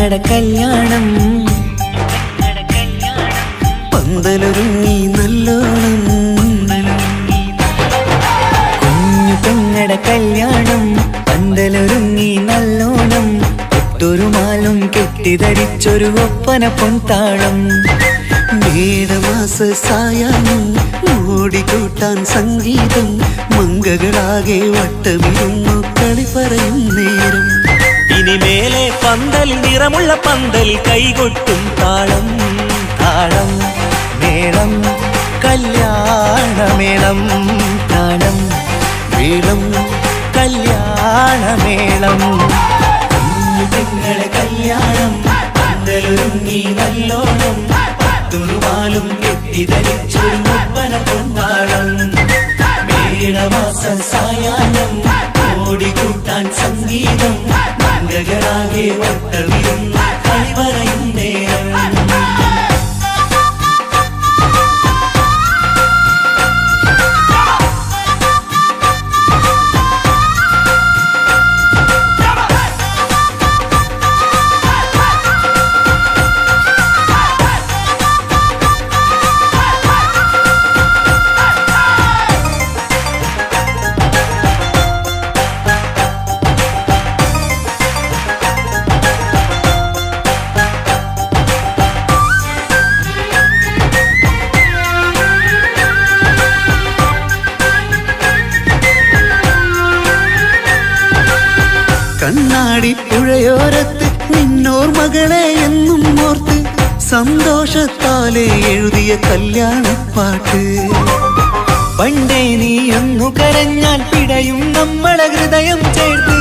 പെങ്ങടെ കല്യാണം പന്തലൊരുങ്ങി നല്ലോണം കുഞ്ഞു പെങ്ങടെ കല്യാണം പന്തലൊരുങ്ങി നല്ലോണം ഒട്ടൊരു മാലും കെട്ടിധരിച്ചൊരു ഒപ്പന പൊൻതാളം മേടമാസ സായാഹ്നം ഓടിക്കൂട്ടാൻ സംഗീതം മംഗകളാകെ വട്ടമിരുന്നു കളി പറയും നേരം ഇനിമേലെ പന്തൽ നിറമുള്ള പന്തൽ കൈകൊട്ടും താളം താളം മേളം കല്യാണമേളം താളം മേളം കല്യാണമേളം കുഞ്ഞു പെങ്ങളെ കല്യാണം പന്തലൊരുങ്ങി നല്ലോണം തുറുമാലും കെട്ടിധരിച്ചൊരു ഒപ്പന പൊൻതാളം മേടമാസ സായാഹ്നം ഓടിക്കൂട്ടാൻ സംഗീതം മംഗകളാകെ വട്ടമിരുന്ന് കളി പറയും നേരം കണ്ണാടി പുഴയോരത്ത് നിന്നോർമകളെ എന്നും ഓർത്ത് സന്തോഷത്താലെ എഴുതിയ കല്യാണപ്പാട്ട് പണ്ടേ നീ ഒന്നു കരഞ്ഞാൽ പിടയും നമ്മളെ ഹൃദയം ചേർത്ത്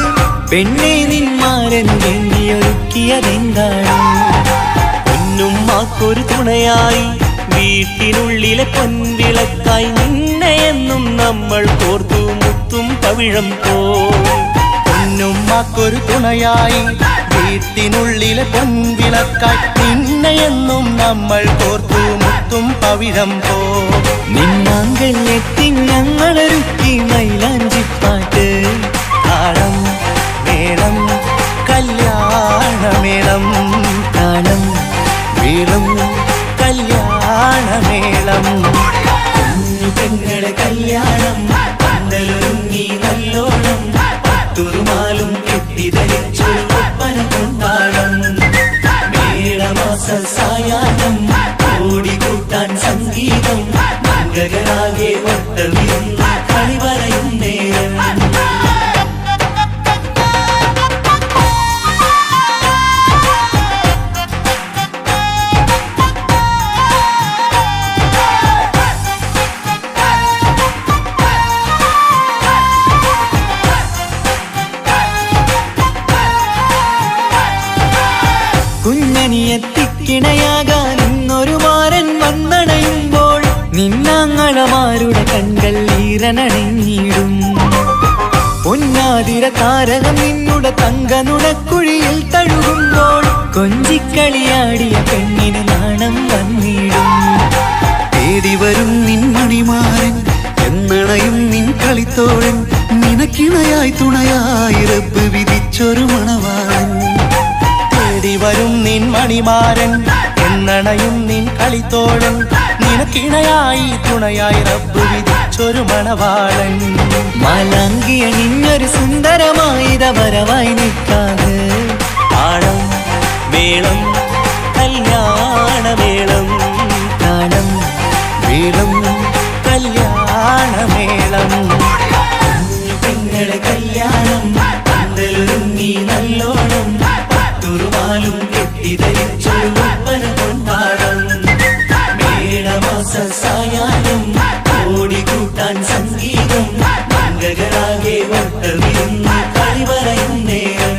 പെണ്ണെ നിന്മാരൻ എണ്ണിയൊരുക്കിയതെന്താണ് പൊന്നുമ്മാക്കൊരു തുണയായി വീട്ടിനുള്ളിലെ പൊൻവിളക്കായി നിന്നെ എന്നും നമ്മൾ കോർത്തു മുത്തും പവിഴം പൊന്നുമ്മാക്കൊരു തുണയായി വീട്ടിനുള്ളിലെ പൊൻവിളക്കായി നിന്നെയെന്നും നമ്മൾ കോർത്തു മുത്തും പവിഴം നിന്നാങ്കൾ എത്തി ഞങ്ങളൊരുക്കി മൈലാഞ്ചിപ്പാട്ട് താളം മേളം കല്യാണമേളം താളം മേളം കല്യാണമേളം കുഞ്ഞു പെങ്ങളെ കല്യാണം പന്തലൊരുങ്ങി നല്ലോണം തുറുമാലും കെട്ടിധരിച്ചൊരു ഒപ്പന പൊൻതാളം മേടമാസ സായാഹ്നം ഓടിക്കൂട്ടാൻ സംഗീതം മംഗകളാകെ വട്ടമിരുന്ന് കളി പറയും നേരം കുഞ്ഞനിയെത്തിക്കിണയാകാൻ ഇന്നൊരു മാരൻ വന്നണയുമ്പോൾ നിന്നാങ്ങളമാരുടെ കൺകൾ ഈറനണിഞ്ഞിടും പൊന്നാതിര താരകം നിന്നുടെ തങ്കനുടക്കുഴിയിൽ തഴുകുമ്പോൾ കൊഞ്ചിക്കളിയാടിയ പെണ്ണിന് നാണം വന്നിടും തേടി വരും നിൻ മണിമാരൻ എന്നണയും നിൻ കളിത്തോഴൻ നിനക്കിണയായി തുണയായി റബ്ബ് വിധിച്ചൊരു മണവാളൻ വരും നിൻ മണിമാരൻ എന്നണയും നിൻ കളിത്തോഴൻ നിനക്കിണയായി തുണയായി റബ്ബ് വിധിച്ചൊരു മണവാളൻ മാലാങ്കിയണിഞ്ഞൊരു സുന്ദരമായിത വരവായി നിൽക്കാതെ താളം മേളം കല്യാണമേളം താളം മേളം കല്യാണമേളം കുഞ്ഞു പെങ്ങളെ കല്യാണം പന്തലൊരുങ്ങി നല്ലോണം തുറുമാലും കെട്ടിധരിച്ചൊരു ഒപ്പന പൊൻതാളം മേടമാസ സായാഹ്നം ഓടിക്കൂട്ടാൻ സംഗീതം മംഗകളാകെ വട്ടമിരുന്ന് കളി പറയും നേരം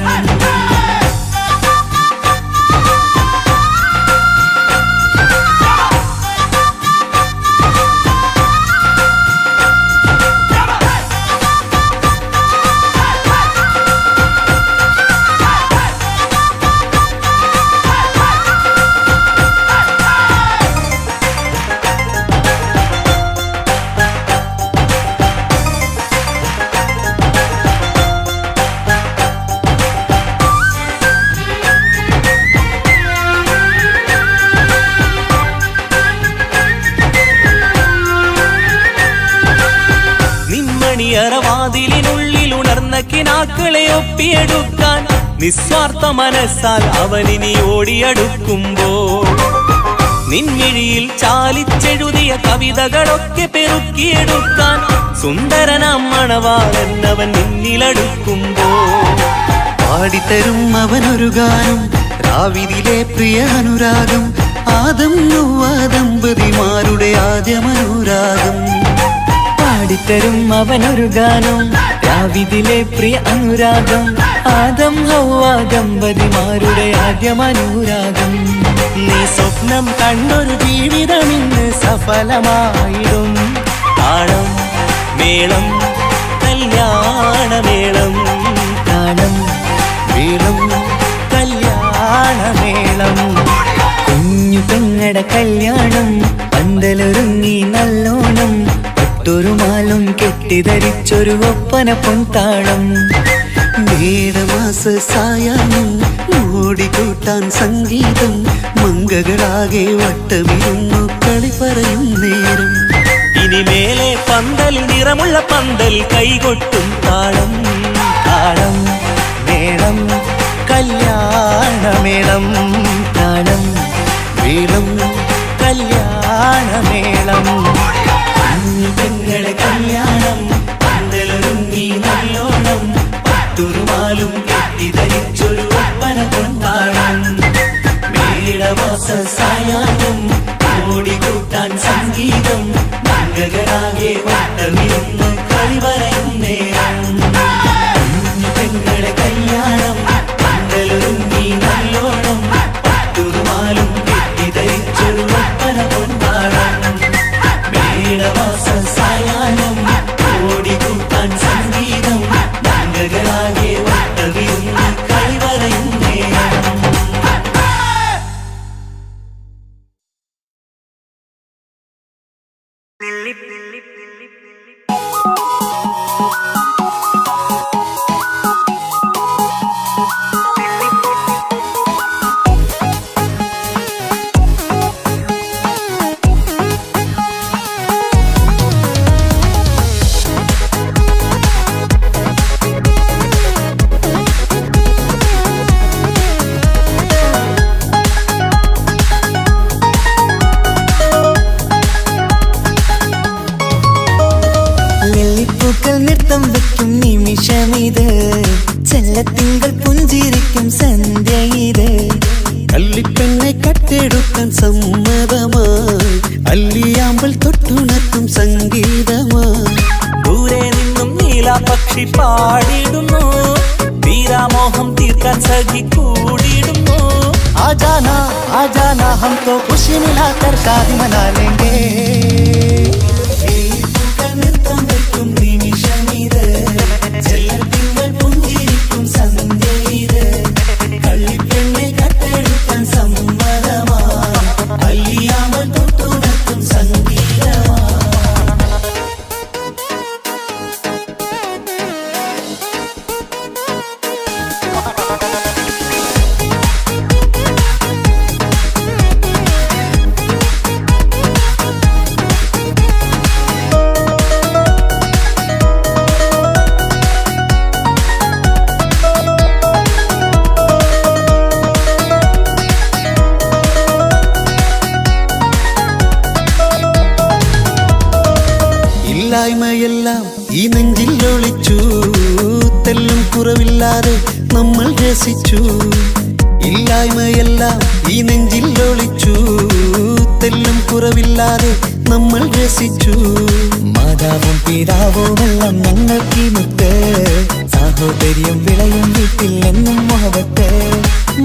വാതിലിനുള്ളിൽ ഉണർന്ന കിനാക്കളെ ഒപ്പിയെടുക്കാൻ നിസ്വാർത്ഥ മനസ്സാൽ അവനിനി ഓടിയടുക്കുമ്പോൾ നിൻമിഴിയിൽ ചാലിച്ചെഴുതിയ കവിതകളൊക്കെ പെറുക്കിയെടുക്കാൻ സുന്ദരനാം മണവാളൻ അവൻ നിന്നിലടുക്കുമ്പോൾ പാടിത്തരും അവനൊരു ഗാനം രാവിലെ പ്രിയ അനുരാഗം ആദം ഹവ്വ ദമ്പതിമാരുടെ ആദ്യമനുരാഗം പാടിത്തരും അവനൊരു ഗാനം രാവിലെ പ്രിയ അനുരാഗം ആദം ഹവ്വ ദമ്പതിമാരുടെ ആദ്യമനുരാഗം നീ സ്വപ്നം കണ്ടൊരു ജീവിതം ഇന്ന് സഫലമായിടും താളം മേളം കല്യാണമേളം താളം മേളം കല്യാണമേളം കുഞ്ഞു പെങ്ങടെ കല്യാണം പന്തലൊരുങ്ങി നല്ലോണം പട്ടൊരുമാലും കെട്ടിധരിച്ചൊരു ഒപ്പന പൊൻതാളം മേടമാസ സായാഹ്നം ഓടിക്കൂട്ടാൻ സംഗീതം മംഗകളാകെ വട്ടമിരുന്നു കളി പറയും നേരം ഇനി മേലെ പന്തൽ നിറമുള്ള പന്തൽ കൈകൊട്ടും താളം താളം മേളം കല്യാണമേളം താളം മേളം കല്യാണമേളം പെങ്ങളെ കല്യാണം പന്തലൊരുങ്ങി നല്ലോണം പട്ടുരുമാലും കെട്ടിധരിച്ചൊരു ഒപ്പന കൊണ്ടാടം മേടമാസ സായാഹ്നം ഓടിക്കൂട്ടാൻ സംഗീതം മംഗകളാകെ വട്ടമിരുന്ന് കളി പറയും നേരം പെങ്ങളെ കല്യാണം പന്തലൊരുങ്ങി നല്ലോണം പട്ടുരുമാലും കെട്ടിധരിച്ചൊരു ഒപ്പന കൊണ്ടാടം മേടമാസ സായാഹ്നം ഓടിക്കൂട്ടാൻ സംഗീതം മംഗകളാകെ വട്ടമിരുന്ന് കളി പറയും നേരം നെല്ലിപ്പൂക്കൾ നൃത്തം വെക്കും നിമിഷമിത് ചെല്ലത്തിങ്കൾ പുഞ്ചിരിക്കും സന്ധ്യ ഇത് കള്ളിപ്പെണ്ണെ കട്ടെടുക്കാൻ സമ്മതമായി അല്ലിയാമ്പൽ തൊട്ടുണർത്തും സംഗീതമായി ദൂരെ നിന്നും നീലാപക്ഷി പാടിയിടുന്നു തീരാമോഹം തീർക്കാൻ സഖി കൂടിയിടുന്നു आजाना हम तो खुशी मिलाकर शादी मना लेंगे നൃത്തം വെക്കും നിമിഷമിത് ചെല്ലത്തിങ്കൾ പുഞ്ചിരിക്കും സന്ധ്യ ഇത് കള്ളിപ്പെണ്ണെ കട്ടെടുക്കാൻ സമ്മതമായി അല്ലിയാമ്പൽ തൊട്ടുണർത്തും സംഗീതമായി ഇല്ലായ്മയെല്ലാം ഈ നെഞ്ചിൽ ഒളിച്ചു തെല്ലും കുറവില്ലാതെ നമ്മൾ രസിച്ചു ഇല്ലായ്മയെല്ലാം ഈ നെഞ്ചിൽ ഒളിച്ചു തെല്ലും കുറവില്ലാതെ നമ്മൾ രസിച്ചു മാതാവും പിതാവുമെല്ലാം ഞങ്ങൾക്ക് മുത്ത് സാഹോദര്യം വിളയും വീട്ടിൽ എന്നും മുഹബത്ത്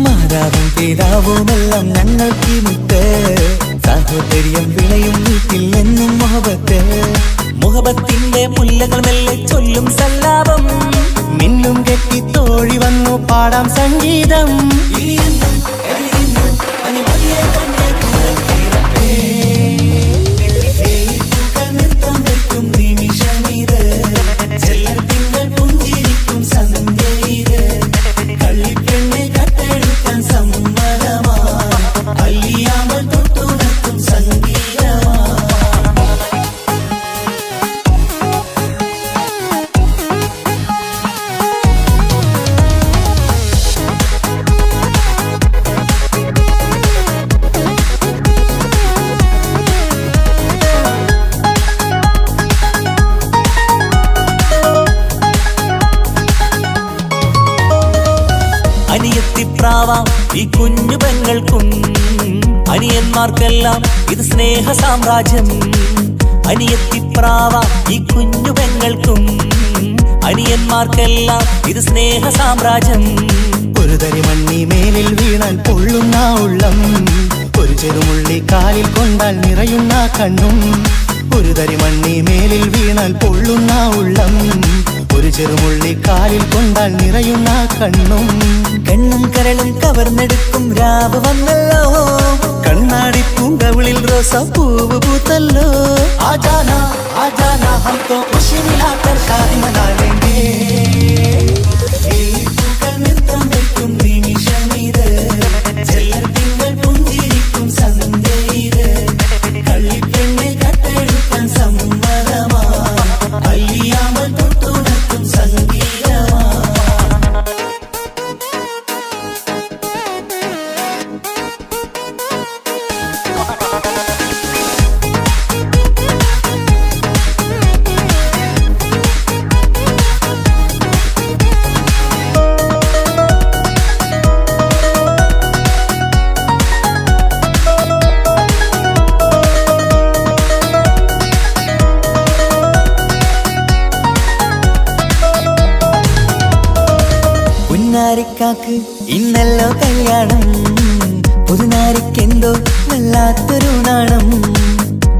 മാതാവും പിതാവുമെല്ലാം ഞങ്ങൾക്ക് മുത്ത് സാഹോദര്യം വിളയും വീട്ടിൽ എന്നും മുഹബത്ത് മുഹബത്തിന്റെ മുല്ലകൾ മെല്ലെ ചൊല്ലും സല്ലാപം മിന്നും കെട്ടി തോഴി വന്നു പാടാം സംഗീതം നൃത്തം വെക്കും നിമിഷമിത് ചെല്ലത്തിങ്കൾ പുഞ്ചിരിക്കും സന്ധ്യ ഇത് കള്ളിപ്പെണ്ണെ കട്ടെടുക്കാൻ സമ്മതമായി അല്ലിയാമ്പൽ തൊട്ടുണർത്തും സംഗീതമായി പ്രാവാം ഈ കുഞ്ഞു പെങ്ങൾക്കും അനിയന്മാർക്കെല്ലാം ഇത് സ്നേഹ സാമ്രാജ്യം. അനിയത്തിപ്രാവാം ഈ കുഞ്ഞു പെങ്ങൾക്കും അനിയന്മാർക്കെല്ലാം ഇത് സ്നേഹ സാമ്രാജ്യം. ഒരു തരി മണ്ണി മേലിൽ വീണാൽ പൊള്ളുന്ന ഉള്ളം, ഒരു ചെറുമുള്ളി കാലിൽ കൊണ്ടാൽ നിറയുന്ന കണ്ണും. ഒരു തരി മണ്ണി മേലിൽ വീണാൽ പൊള്ളുന്ന ഉള്ളം, ഒരു ചെറുമുള്ളി കാലിൽ കൊണ്ടാൽ നിറയുന്ന കണ്ണും. കണ്ണും കരളും കവർന്നെടുക്കും രാവ് വന്നല്ലോ, കണ്ണാടി പൂങ്കവിളിൽ റോസാപ്പൂവ് പൂത്തല്ലോ. ആജാനാ ആജാനാ ഹം തോ ഖുശി മിലാകർ ഷാദി മനാ ലേംഗേ. നൃത്തം വെക്കും നിമിഷമിത്, ചെല്ലത്തിങ്കൾ പുഞ്ചിരിക്കും സന്ധ്യയിത്. കള്ളിപ്പെണ്ണെ കട്ടെടുക്കാൻ സമ്മതമാ, അല്ലിയാമൽ തൊട്ടുണർത്തും സംഗീതമാ. പുന്നാരിക്കാക്ക് ഇന്നല്ലോ കല്യാണം, പുതുനാരിക്കെന്തോ വല്ലാത്തൊരു നാണം.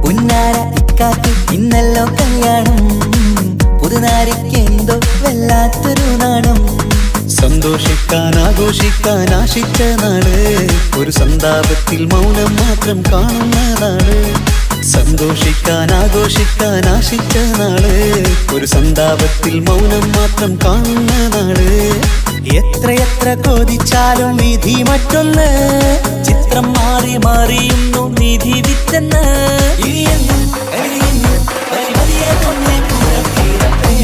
പുന്നാര ഇക്കാക്ക് ഇന്നല്ലോ കല്യാണം, പുതുനാരിക്കെന്തോ വല്ലാത്തൊരു നാണം. സന്തോഷിക്കാൻ ആഘോഷിക്കാൻ ആശിച്ച നാള്, ഒരു സന്താപത്തിൽ മൗനം മാത്രം കാണുന്ന നാള്. സന്തോഷിക്കാൻ ആഘോഷിക്കാൻ ആശിച്ച നാള്, ഒരു സന്താപത്തിൽ മൗനം മാത്രം കാണുന്ന നാള്. എത്രയെത്ര കൊതിച്ചാലും വിധി മറ്റൊന്ന്, ചിത്രം മാറി മാറിയുന്നു നിധി വിറ്റെന്ന്. ഇനിയെന്നും കഴിയുന്നു പരിമതിയെ തന്നെ പുറത്തിരട്ടെ.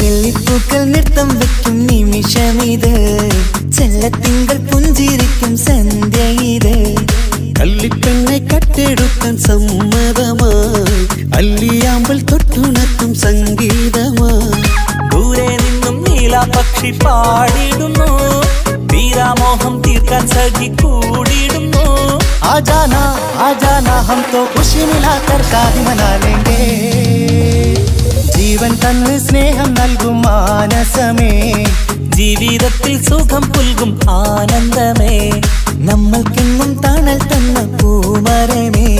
ലില്ലിപ്പൂക്കൾ നൃത്തം വെക്കും നിമിഷമിത്, ചെല്ലത്തിങ്കൾ പുഞ്ചിരിക്കും സന്ധ്യ ഇത്. കള്ളിപ്പെണ്ണെ കട്ടെടുക്കാൻ സമ്മതമായി, അല്ലിയാമ്പൽ തൊട്ടുണർത്തും സംഗീതമായി. ദൂരെ നിന്നും നീലാപക്ഷി പാടിയിടുന്നു, തീരാമോഹം തീർക്കാൻ സഖി കൂടിയിടുന്നു. ആജാനാ ആജാനാ ഹം തോ ഖുശി മിലാകർ ഷാദി മനാ ലേംഗേ. ജീവൻ തന്ന് സ്നേഹം നൽകും മാനസമേ, ജീവിതത്തിൽ സുഖം പുൽകും ആനന്ദമേ. നമ്മൾക്കെന്നും തണൽ തന്ന പൂമരമേ,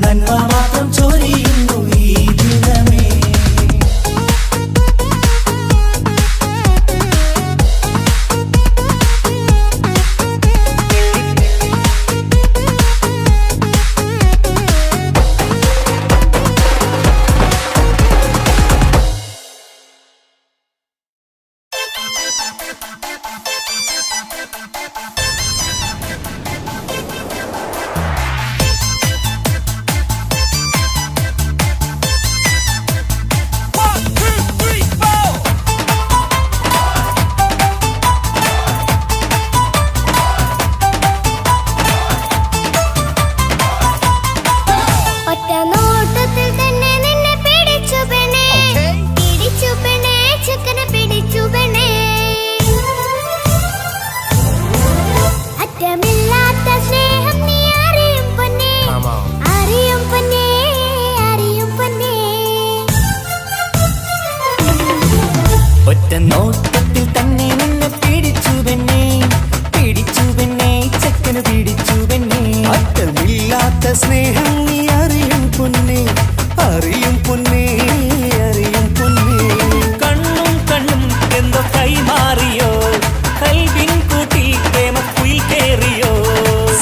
നന്മ മാത്രം ചൊരിയുന്നു ഈ ദിനമേ. ഒറ്റ നോട്ടത്തിൽ തന്നെ നിന്നെ പിടിച്ചു പെണ്ണേ, പിടിച്ചു പെണ്ണേ, ചക്കന് പിടിച്ചു പെണ്ണേ. അറ്റമില്ലാത്ത സ്നേഹം നീ അറിയും പൊന്നേ, അറിയും പൊന്നേ, അറിയും പൊന്നേ. കണ്ണും കണ്ണും എന്തോ കൈമാറിയോ, കൽവിൻ കൂട്ടിൽ പ്രേമക്കുയിൽ കേറിയോ.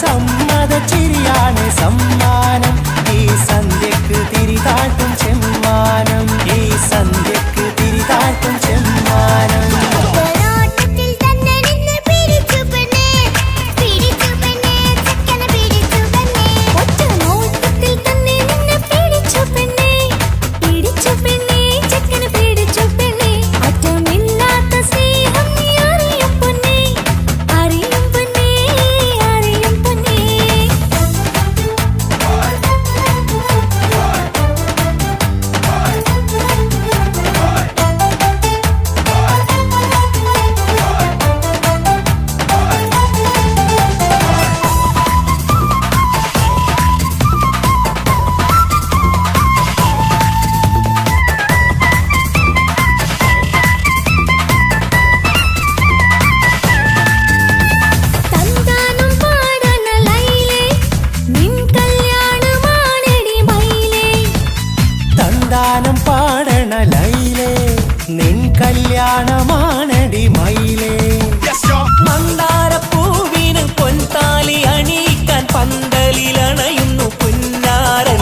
സമ്മത ചിരിയാണ് സമ്മാനം, ഈ സന്ധ്യക്ക് തിരിതാട്ടും ചെമ്മാനം, ഈ സന്ധ്യക്ക് തിരിതാട്ടും ചെമ്മാനം. ഒരോട്ടത്തിൽ തന്നെ നിന്നെ പിടിച്ചു പെണ്ണേ, പിടിച്ചു പെണ്ണേ, ചക്കനെ പിടിച്ചു പെണ്ണേ. ഒറ്റ നോട്ടത്തിൽ തന്നെ നിന്നെ പിടിച്ചു പെണ്ണേ, പിടിച്ചു നിൻ കല്യാണമാണടി മയിലേ. മന്ദാരപ്പൂവിന് പൊൻതാലി അണിയിക്കാൻ പന്തലിലണയുന്നു പുന്നാരൻ.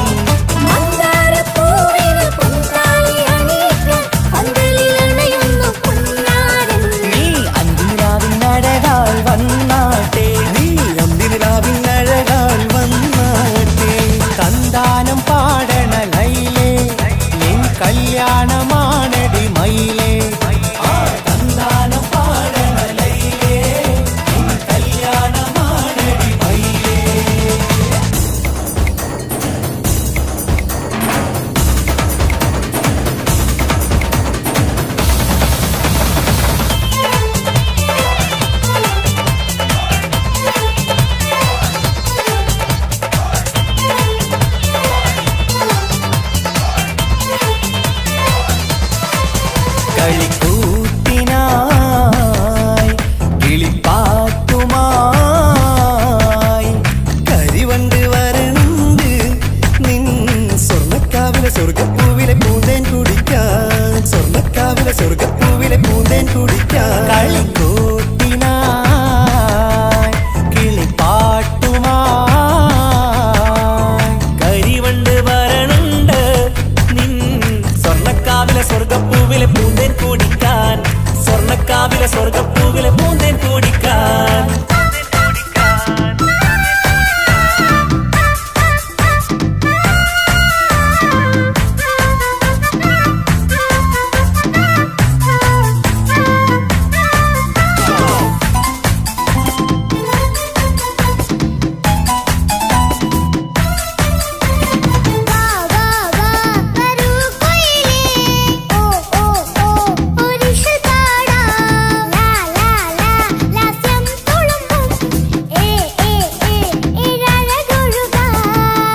മന്ദാരപ്പൂവിന് പൊൻതാലി അണിയിക്കാൻ പന്തലിലണയുന്നു പുന്നാരൻ. നീ അന്തിരാവിനഴകാൽ വന്നാട്ടെ, നീ അന്തിരാവിനഴകാൽ വന്നാട്ടെ. സന്താനം പാടണ ലൈലേ, നിൻ കല്യാണമാണടി മയിലേ. തന്താനം പാടണ ലൈലേ, നിൻ കല്യാണമാണടി മയിലേ. കളിക്കൂത്തിനായി കിളിപ്പാട്ടുമായി കരിവണ്ട് വരണ്ട് നിൻ സ്വർണ്ണക്കാവിലെ സ്വർഗപ്പൂവിലെ പൂന്തേൻ കുടിക്കാൻ, സ്വർണ്ണക്കാവിലെ സ്വർഗപ്പൂവിലെ പൂന്തേൻ കുടിക്കാൻ. കളിക്കൂത്തിനായി കിളിപ്പാട്ടുമായി കരിവണ്ട് വരണുണ്ട് നിൻ സ്വർണ്ണക്കാവിലെ സ്വർഗപ്പൂവിലെ പൂന്തേൻ കുടിക്കാൻ, സ്വർണ്ണക്കാവിലെ സ്വർഗപ്പൂവിലെ പൂന്തേൻ കുടിക്കാൻ. വാ വാ വാ വരൂ കുയിലേ, ഓ ഓ ഓ ഒരിഷൽ പാടാം. ലാ ലാ ലാ ലാസ്യം തുളുമ്പും ഏ ഏ ഏ ഇഴഴകൊഴുകാം.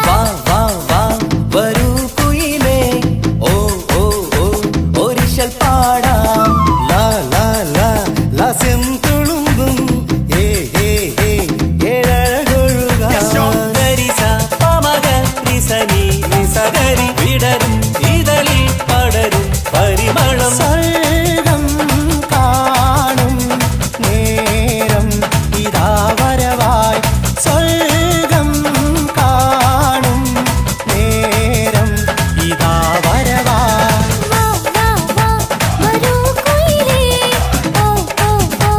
വാ വാ വാ വരൂ കുയിലേ, ഓ ഓ ഓ ഒരിശൽ പാടാം. ലാ ലാ ലാ ലാസ്യം തുളുമ്പും ഏ ഏ ഏ ഏഴഴകൊഴുകാം. ഗരിസ പമഗ നിസനി നിസഗരി വിടരും ഇതളിൽ പടരും പരിമളം. സർഗം കാണും നേരം ഇതാ വരവായി, സ്വർഗം കാണും നേരം ഇതാ വരവായി. വാ വാ വാ വരൂ കുയിലേ, ഓ ഓ ഓ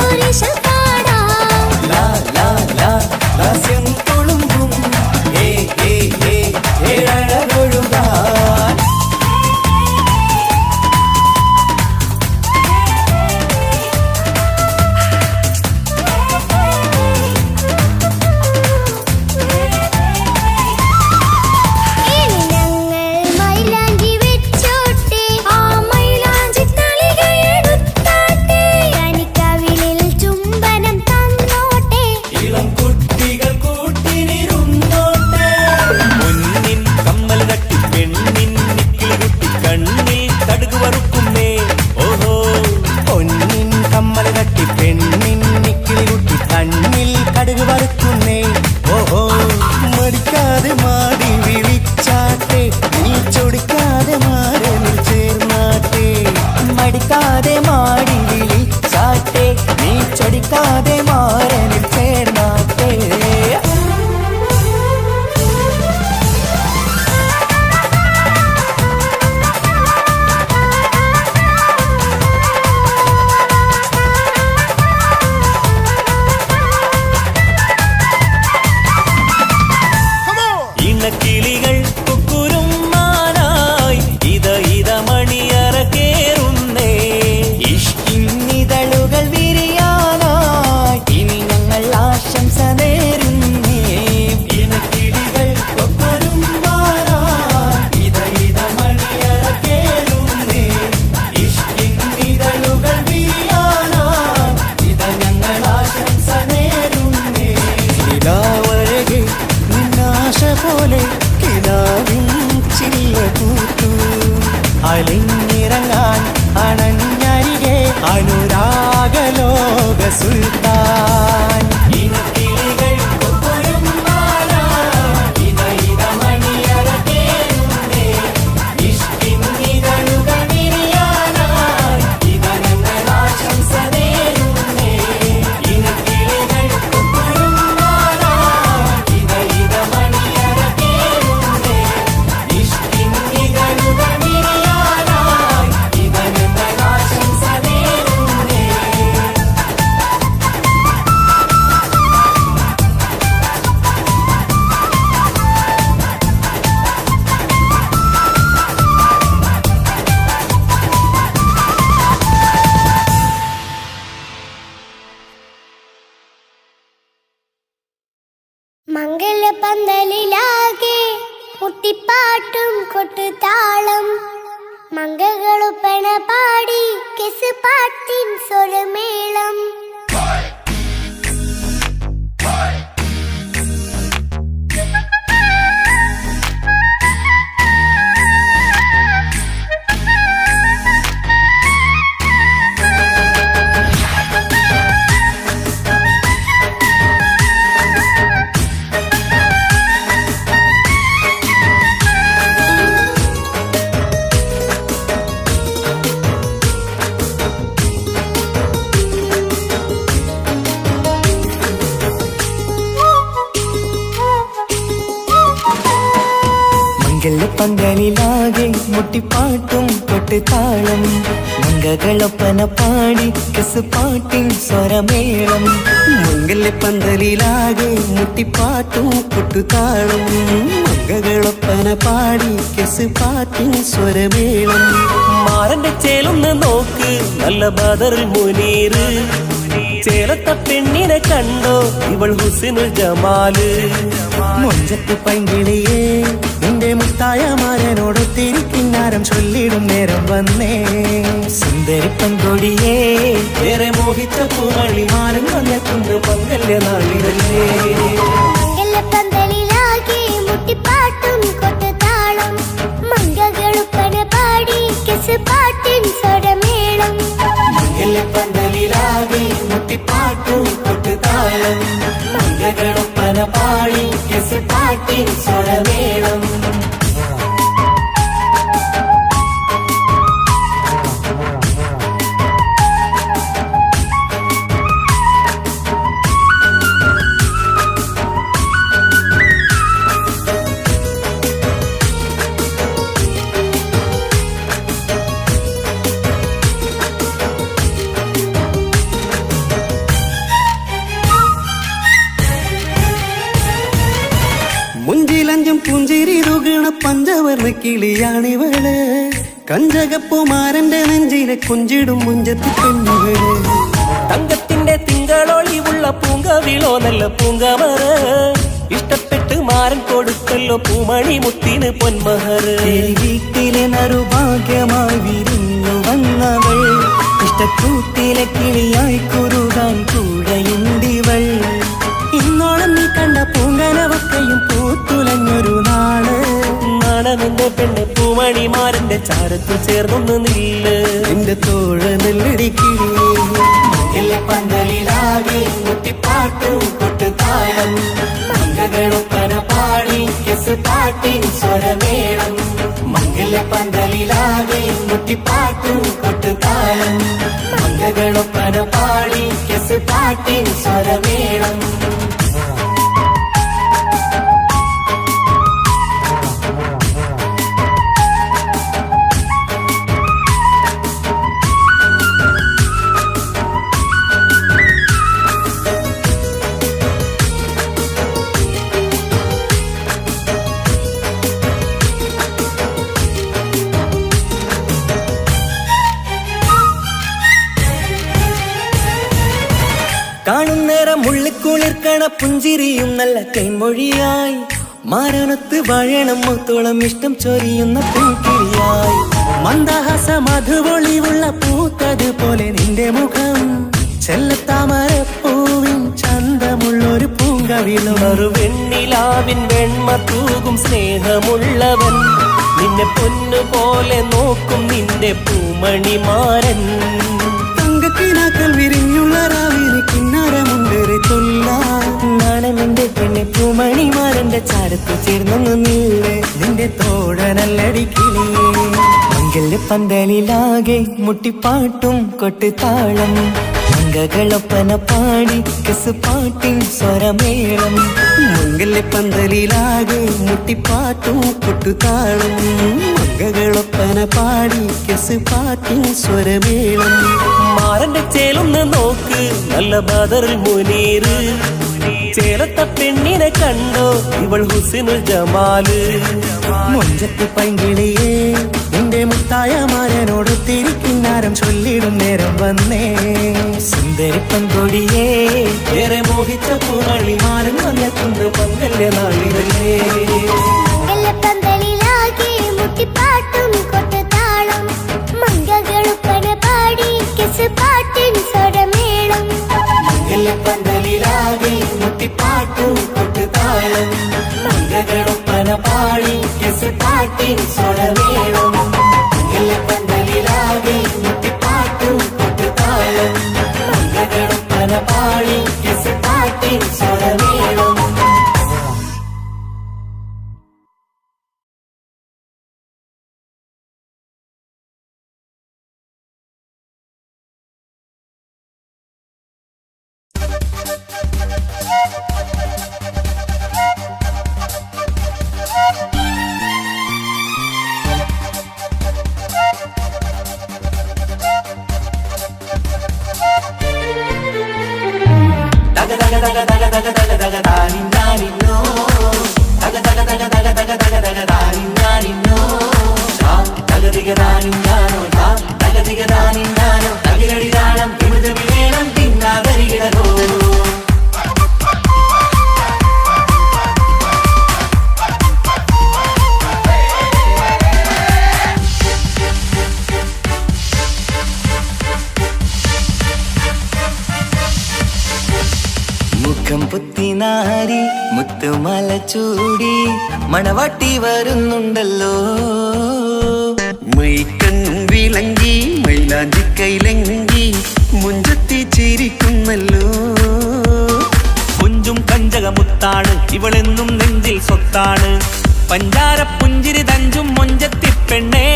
ഒരിഷൽ പാടാം. ലാ ലാ ലാ ലാസ്യം തുളുമ്പും ഏ ഏ ഏ ഏഴഴകൊഴുകാൻ. ഇനി ഞങ്ങൾ മൈലാഞ്ചി വെച്ചോട്ടെ, ആ മൈലാഞ്ചി തളികയെടുത്താട്ടെ. കണിക്കവിളിൽ ചുംബനം തന്നോട്ടെ. ഇളം കുട്ടികൾ കൂട്ടിനിരുന്നോട്ടെ. മുന്നിൻ കമ്മൽ തട്ടി പെണ്ണിൻ നിക്കിളി കുട്ടി കണ്ണിൽ കടുക് വറുക്കുന്നേ. ഓഹോ പൊന്നിൻ കമ്മൽ തട്ടി പെണ്ണിൻ നിക്കിളി കുട്ടി കണ്ണിൽ കടുക് വറുക്കുന്നേ. ഓഹോ മടിക്കാതെ മാടി വിളിച്ചാട്ടെ, നീ ചൊടിക്കാതെ മാറിൽ ചേർന്നാട്ടെ. മടിക്കാതെ മാടി വിളിച്ചാട്ടെ, നീ ചൊടിക്കാതെ മാറിൽ ചേർന്നാട്ടെ. ഇണക്കിളികൾ കുക്കുരുമാനായി ഇത ഇത മണിയറ കേറുന്നേ. ഇഷ്കിന്നിതളുകൾ വിരിയാനായി ഇനി ഞങ്ങൾ ആശംസ നേരുന്നേ. ഇണക്കിളികൾ കൊക്കൊരുമ്പാനായി ഇത ഇത മണിയറ കേറുന്നേ. ഇഷ്കിന്നിതളുകൾ വിരിയാനായി ഇത ഞങ്ങൾ ആശംസ നേരുന്നേ. നിലാവഴകെ നിന്നാശ പോലെ കിനാവിൻ ചില്ല കൂത്തു അലിഞ്ഞിറങ്ങാൻ അണഞ്ഞരികെ അനുരാഗലോക സുൽത്താൻ. ഇനക്കിളികൾ കൊക്കൊരുമ്പാനായി ഇത ഇത മണിയറ കേറുന്നേ. ഇഷ്കിന്നിതളുകൾ വിരിയാനായി മംഗകളുപ്പന പാടി കെസ് പാട്ടിൻ സ്വരമേളം പന്തലിലാകെ മുട്ടിപ്പാട്ടും കൊട്ടുതാളം മംഗകളൊപ്പന പാടി കെസ് പാട്ടിൻ സ്വരമേളം മംഗല്യപ്പന്തലിലാകെ മുട്ടിപ്പാട്ടും കൊട്ടുതാളം മംഗകളൊപ്പന പാടി കെസ് പാട്ടിൻ സ്വരമേളം മാരന്റെ ചേലൊന്ന് നോക്ക് നല്ല ബദറിൽ മുനീറ് ചേലത്ത പെണ്ണിനെ കണ്ടോ ഇവൾ ഹുസ്നുൽ ജമാല് മൊഞ്ചത്ത് പൈങ്കിളിയേ നിന്റെ മുത്തായ മാരനോടൊത്തിരിക്കിന്നാരം ചൊല്ലിടും നേരം വന്നേ സുന്ദരി പെൺകൊടിയേ ഏറെ മോഹിച്ച പൂവളിമാരൻ വന്നെത്തുണ്ട് മംഗല്യ നാളിലല്ലേ മംഗലപ്പന്തലിലാകെ മുട്ടിപ്പാട്ടും കൊട്ടുതാളം മംഗകളുപ്പന പാടി കെസ് പാട്ടിൻ സ്വരമേളം മംഗല്യപ്പന്തലിലാകെ മുട്ടിപ്പാട്ടും കൊട്ടുതാളം മംഗകളൊപ്പന പാടി കെസ് പാട്ടിൻ സ്വരമേളം മുഞ്ചിലഞ്ചും പുഞ്ചിരി തുകണ പഞ്ചവർണ്ണ കിളിയാണിവള് കഞ്ചകപ്പുമാരന്റെ നെഞ്ചിലെ കുഞ്ചിടും മുഞ്ചത്തി പെണ്ണുകള് തങ്കത്തിന്റെ തിങ്കളൊളിവുള്ള പൂങ്കവിളോ നല്ല പൂങ്കമറ ഇഷ്ടപ്പെട്ട് മാരൻ കൊടുക്കല്ലോ പൂമണി മുത്തിന് പൊന്മഹർ വീട്ടിലെ നറുഭാഗ്യമായി വിരിഞ്ഞു വന്നവൾ ഇഷ്ടക്കൂട്ടിലെ കിളിയായി കുറുകാൻ കൂടെയുണ്ടിവൾ ഇന്നോളം നീ കണ്ട പൂങ്കനവക്കയും പൂത്തുലഞ്ഞൊരു നാള് നാണമെന്റെ പെണ്ണ് പൂമണിമാരന്റെ ചാരത്തിൽ ചേർന്നൊന്ന് നില്ല് എന്റെ തോഴ നെല്ലടിക്കിളിയേ പന്തലിലാകെ മുട്ടിപ്പാട്ടും കൊട്ടുതാളം മംഗകളൊപ്പന പാടി കെസ് പാട്ടിൻ സ്വരമേളം മംഗല്യപ്പന്തലിലാകെ മുട്ടിപ്പാട്ടും കൊട്ടുതാളം മംഗകളൊപ്പന പാടി കെസ് പാട്ടിൻ സ്വരമേളം കാണുന്നേരം ഉള്ളിക്കുളിർക്കണ പുഞ്ചിരിയും നല്ല കൈമൊഴിയായി മാരണത്ത് വഴണം മുത്തോളം ഇഷ്ടം ചൊരിയുന്ന പൂക്കിളിയായി മന്ദഹാസ മധുപൊളിവുള്ള പൂത്തത് പോലെ നിന്റെ മുഖം ചെല്ലത്താമരപ്പൂവിൻ ചന്തമുള്ളൊരു പൂങ്കവിളും വെണ്ണിലാവിൻ വെണ്മ തൂകും സ്നേഹമുള്ളവൻ നിന്നെ പൊന്നുപോലെ നോക്കും നിന്റെ പൂമണിമാരൻ തങ്കക്കിനാക്കൾ വിരിഞ്ഞുള്ള രാവിലെ കിന്നാരമുണ്ടേറെ നാണമെന്റെ പെണ്ണെ പൂമണിമാരന്റെ ചാരത്ത് ചേർന്നൊന്നു നില്ലേ നിന്റെ തോഴനല്ലടിക്കിളിയേ മംഗല്യപ്പന്തലിലാകെ മുട്ടിപ്പാട്ടും കൊട്ടുതാളം മംഗകളൊപ്പന പാടി കെസ് പാട്ടിൻ സ്വരമേളം മംഗല്യപ്പന്തലിലാകെ മുട്ടിപ്പാട്ടും കൊട്ടുതാളം മംഗകളൊപ്പന പാടി കെസ് പാട്ടിൻ സ്വരമേളം മാരന്റെ ചേലൊന്ന് നോക്ക് നല്ല ബദറിൽ മുനീറ് ചേലത്ത പെണ്ണിനെ കണ്ടോ ഇവൾ ഹുസ്നുൽ ജമാല് മൊഞ്ചത്ത് പൈങ്കിളിയേ നിന്റെ മുത്തായ മാരനോടൊത്തിരിക്കിന്നാരം ചൊല്ലിടും നേരം വന്നേ സുന്ദരി പെൺകൊടിയേ ഏറെ മോഹിച്ച പൂവളിമാരൻ വന്നെത്തുണ്ട് മംഗല്യ നാളിലല്ലേ മംഗലപ്പന്തലിലാകെ മുട്ടിപ്പാട്ടും കൊട്ടുതാളം മംഗകൾ തക തക തക തക തക തക താനിന്നാനിന്നോ തക തക തക തക തക തക തക താനിന്നാനിന്നോ തകതിക താനിന്നാനോ തകതിക താനിന്നാനോ തകിലടി താളം തിമിത വിവേണം തിന്നാതരികിടോ മുഖം പുത്തിനാരി മുത്തുമല ചൂടി മണവാട്ടി വരുന്നുണ്ടല്ലോ മൈക്കണ്ണും വിളങ്ങി മൈലാഞ്ചി കൈലങ്കി മുഞ്ചത്തി ചിരിക്കുന്നല്ലോ കുഞ്ചും കഞ്ചകമുത്താണ് ഇവളെന്നും നെഞ്ചിൽ സ്വത്താണ് പഞ്ചാര പുഞ്ചിരി തഞ്ചും മൊഞ്ചത്തി പെണ്ണേ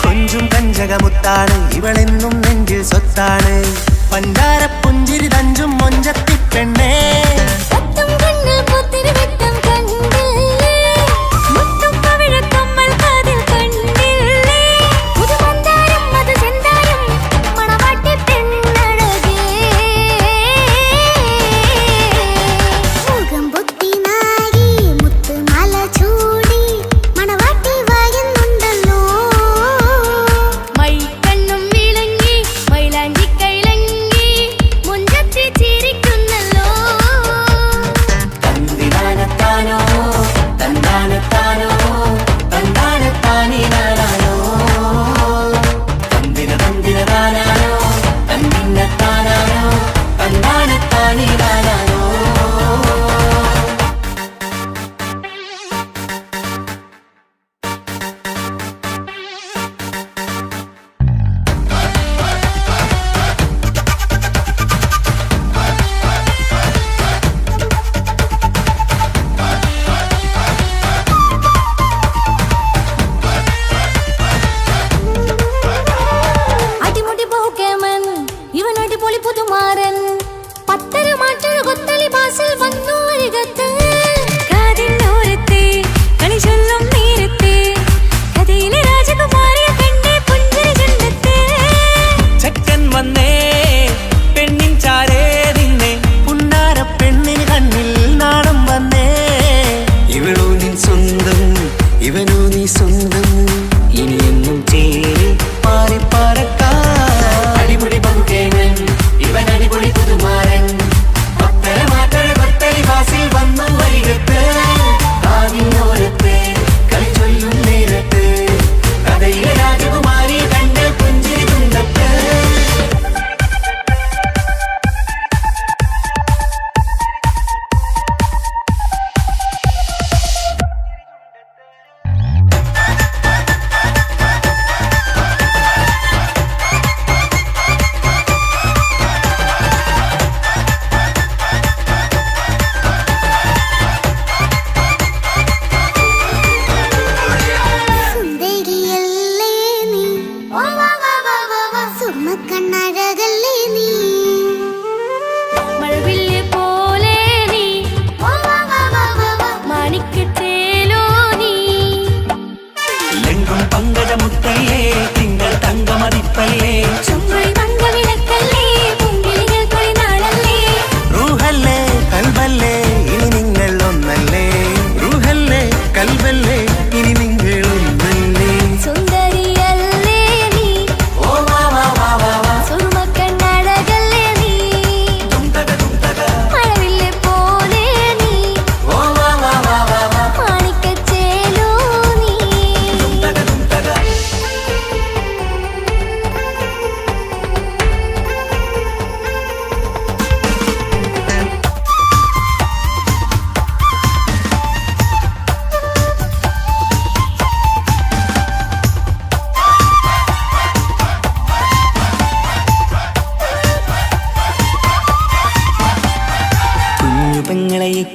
കൊഞ്ചും കഞ്ചകമുത്താണ് ഇവളെന്നും നെഞ്ചിൽ സ്വത്താണ് പഞ്ചാര പുഞ്ചിരി തഞ്ചും മൊഞ്ചത്തി പെണ്ണേ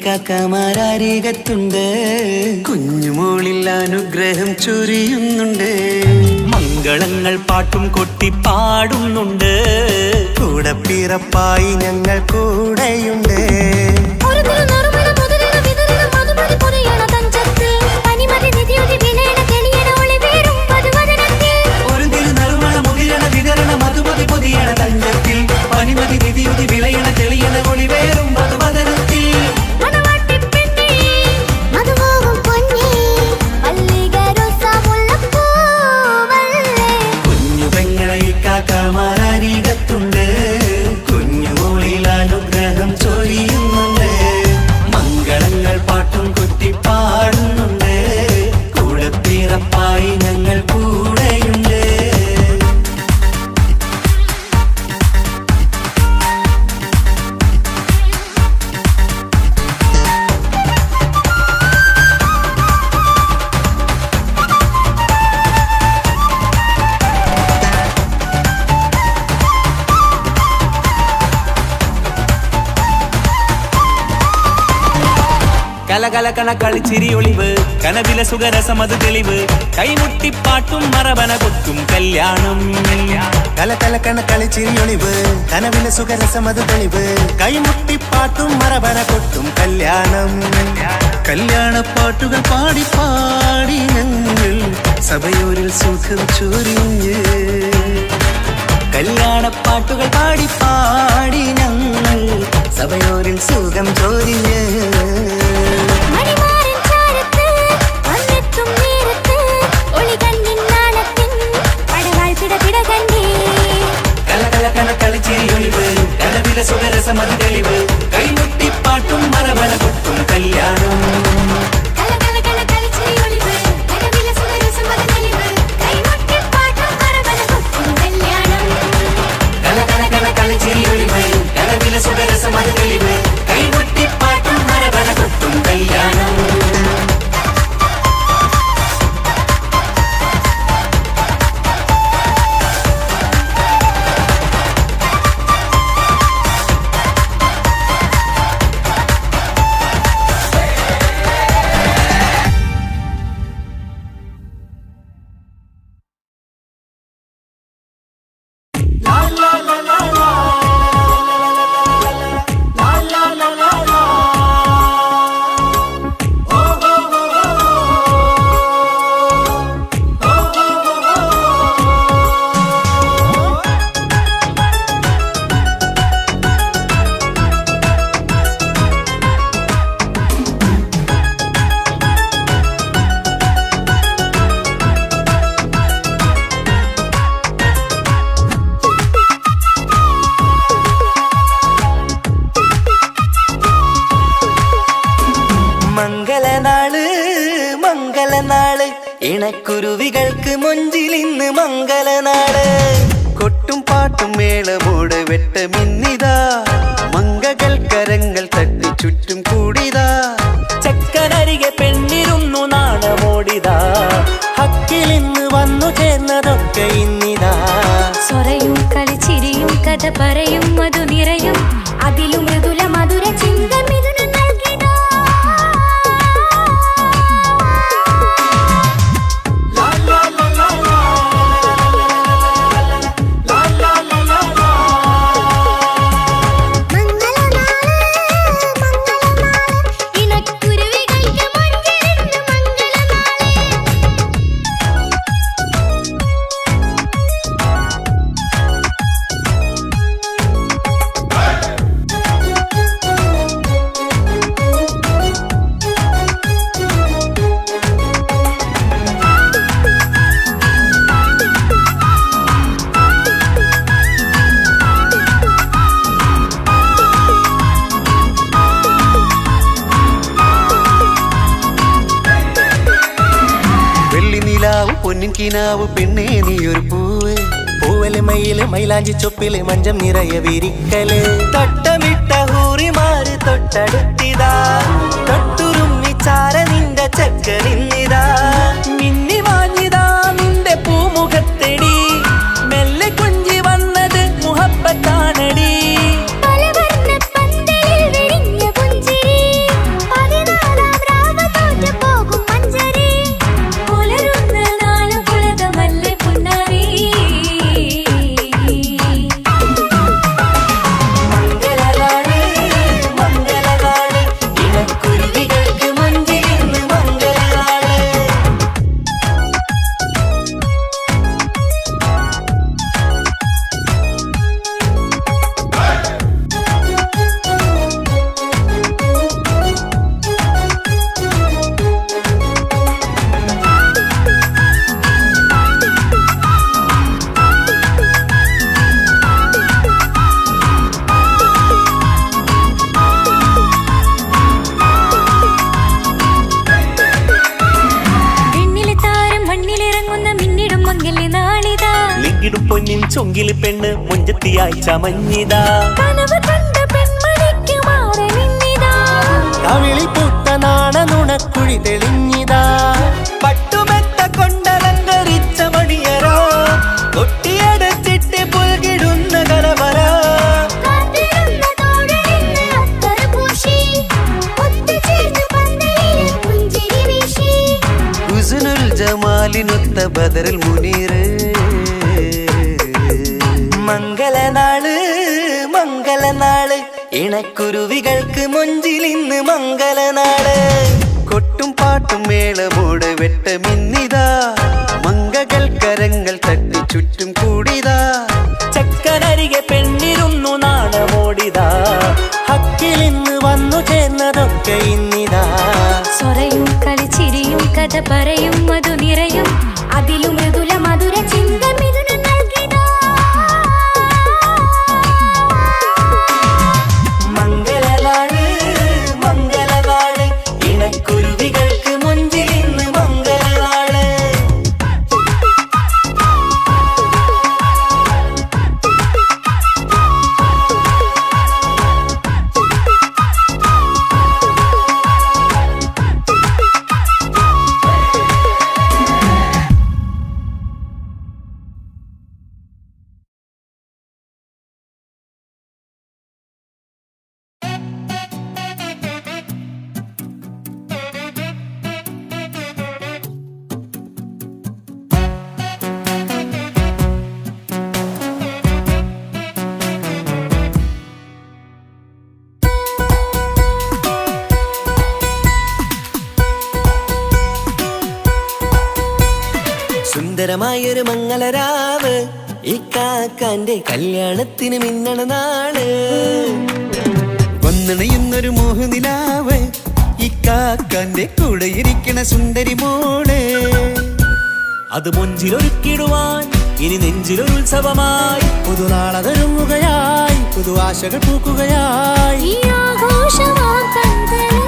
കാക്കമാരാരികത്തുണ്ട് കുഞ്ഞുമോളിൽ അനുഗ്രഹം ചൊരിയുന്നുണ്ട് മംഗളങ്ങൾ പാട്ടും കൊട്ടി പാടുന്നുണ്ട് കൂടെ പിറപ്പായി ഞങ്ങൾ കൂടെയുണ്ട് മധുമതി പൊതിയണ തഞ്ചത്തിൽ പനിമതി നിധിയുതി വിളയണ തെളിയണ ഒളിവേറും മാലാഖമാരരികത്തുണ്ട്, കുഞ്ഞുമോളിൽ അനുഗ്രഹം ചൊരിയുന്നുണ്ട്. മംഗളങ്ങൾ പാട്ടും കുത്തിപ്പാടുന്നുണ്ട്, കൂടെ പിറപ്പായി ഞങ്ങൾ കൂടെയുണ്ട്. കലകലകണ കളിച്ചിരി ഒളിവ്, കനവിലെ സുഖരസമത് തെളിവ്, കൈമുട്ടിപ്പാട്ടും മറവന കൊട്ടും കല്യാണം. കലകലകണ കളിച്ചിരിയൊളിവ്, കനവിലെ സുഖരസമത് തെളിവ്, കൈമുട്ടിപ്പാട്ടും മറവന കൊട്ടും കല്യാണം. കല്യാണപ്പാട്ടുകൾ പാടി പാടി ഞങ്ങൾ സഭയോരിൽ സുഖം ചൊരിഞ്ഞ്. കല്യാണപ്പാട്ടുകൾ പാടി പാടി ഞങ്ങൾ സഭയോരിൽ സുഖം ചൊരിഞ്ഞ്. കളിച്ചിരിയൊളിവ്, കനവിലെ സുഖരസമത് തെളിവ്, കൈമുട്ടിപ്പാട്ടും മറവന കൊട്ടും കല്യാണം. കളിച്ചിരിയൊളിവ്, കനവിലെ സുഖരസമത് തെളിവ്, കൈമുട്ടിപ്പാട്ടും മറവന കൊട്ടും കല്യാണം. മംഗളനാള്, ഇണക്കുരുവികൾക്ക് മൊഞ്ചിലിന്ന് മംഗളനാള്. കൊട്ടും പാട്ടും മേളമോട് വെട്ടമിന്നിതാ, മംഗകൾ കരങ്ങൾ തട്ടി ചുറ്റും കൂടിതാ. ചക്കനരികെ പെണ്ണിരുന്നു നാണമോടിതാ, ഹക്കിലിന്ന് വന്നു ചേർന്നതൊക്കെ ഇന്നിതാ. സ്വറയും കളിച്ചിരിയും കഥ പറയും മധു നിറയും, അതിലും മൃദുല മധുര ചിന്ത മിഥുനം നൽകിതാ. പൊന്നിൻ കിനാവ് പെണ്ണേ നീയൊരു പൂവ്, പൂവല് മയില് മൈലാഞ്ചി ചൊപ്പില് മഞ്ചം നിറയെ വിരിക്കല്. തൊട്ടമിട്ട ഹൂറിമാര് തൊട്ടടുത്തിതാ, തൊട്ടുരുമ്മി ചാര നിന്റെ ചക്കനിന്നിതാ. മിന്നി വാങ്ങിതാ നിന്റെ പൂമുഖത്തെടി, മെല്ലെ കുഞ്ചി വന്നത് മുഹബത്താണടി. പെണ്ണ് മുഞ്ചത്തിയായി ചമഞ്ഞിതാ. കനവ് കണ്ട പെൺമണിക്ക് മാറനിന്നിതാ. കവിളിൽ പൂത്ത നാണ നുണക്കുഴി തെളിഞ്ഞിതാ. പട്ടുമെത്ത കൊണ്ടലങ്കരിച്ച മണിയരോ കൊട്ടിയടച്ചിട്ട് പുൽകിടുന്ന കലവര. കാത്തിരുന്ന തോഴനിന്ന് അത്തർ പൂശി ഒത്തുചേർന്ന് പന്തലിൽ പുഞ്ചിരി വീശി. ഹുസ്നുൽ ജമാലിനൊത്ത ബദറിൽ മുനീർ. മംഗളനാള് മംഗളനാള് ഇണക്കുരുവികൾക്ക് മൊഞ്ചിലിന്ന് മംഗളനാള്. കൊട്ടും പാട്ടും മേളമോട് വെട്ടമിന്നിതാ. മംഗകൾ കരങ്ങൾ തട്ടി ചുറ്റും കൂടിതാ. ചക്കനരികെ പെണ്ണിരുന്നു നാണമോടിതാ. ഹക്കിലിന്ന് വന്നു ചേർന്നതൊക്കെ ഇന്നിതാ. സ്വറയും കളിച്ചിരിയും കഥ പറയും മധു നിറയും അതിലും മൃദുല മധുര ചിന്ത മിഥുനം നൽകിതാ. മംഗളനാള് മംഗളനാള് ഇണക്കുരുവികൾക്ക് മൊഞ്ചിലിന്ന് മംഗളനാള്. സുന്ദരമായൊരു മംഗളരാവ് ഇക്കാക്കാന്റെ കല്യാണത്തിന് മിന്നണ നാള്. വന്നണയുന്നൊരു മോഹനിലാവ് ഇക്കാക്കാന്റെ കൂടെ ഇരിക്കണ സുന്ദരി മോള്. അത് മൊഞ്ചിലൊരുക്കിടുവാൻ ഇനി നെഞ്ചിലൊരു ഉത്സവമായി. പുതുനാളതൊരുങ്ങുകയായി പുതു ആശകൾ പൂക്കുകയായി. ഈ ആഘോഷവാക്കന്തല്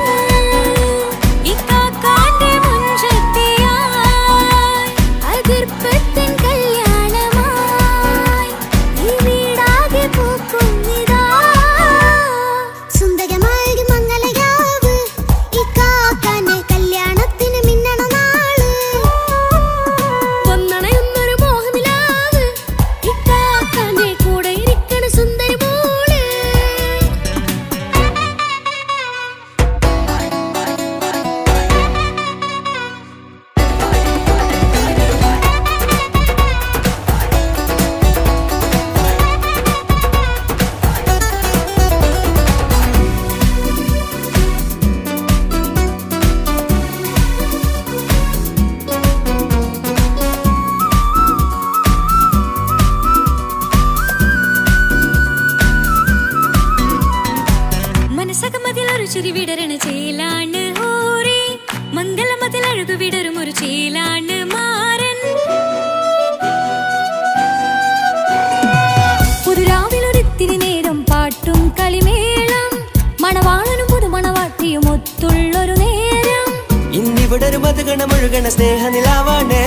ഇക്കാക്കാന്റെ മുഞ്ചത്തിയായി. അതിർപ്പത്തിൻ കല്യാണമായി ഈ വീടാകെ പൂക്കുന്നിതാ. സുന്ദരമായൊരു മംഗളരാവ് ഇക്കാക്കാന്റെ കല്യാണത്തിന് മിന്നണ നാള്. വന്നണയുന്നൊരു മോഹനിലാവ് ഇക്കാക്കാന്റെ കൂടെ ഇരിക്കണ സുന്ദരി മോള്. മനസ്സകമതിലൊരു ചിരി വിടരണ ചേലാണ് ഹോറി. മംഗളമതിൽ അഴകു വിടരും ഒരു ചേലാണ് മാരൻ. പുതുരാവിലൊരിത്തിരി നേരം പാട്ടും കളിമേളം മണവാളനും പുതുമണവാട്ടിയും ഒത്തുള്ളൊരു നേരം. ഇന്നിവിടെ ഒരു മധുഗണമൊഴുകണ സ്നേഹനിലാവാണേ.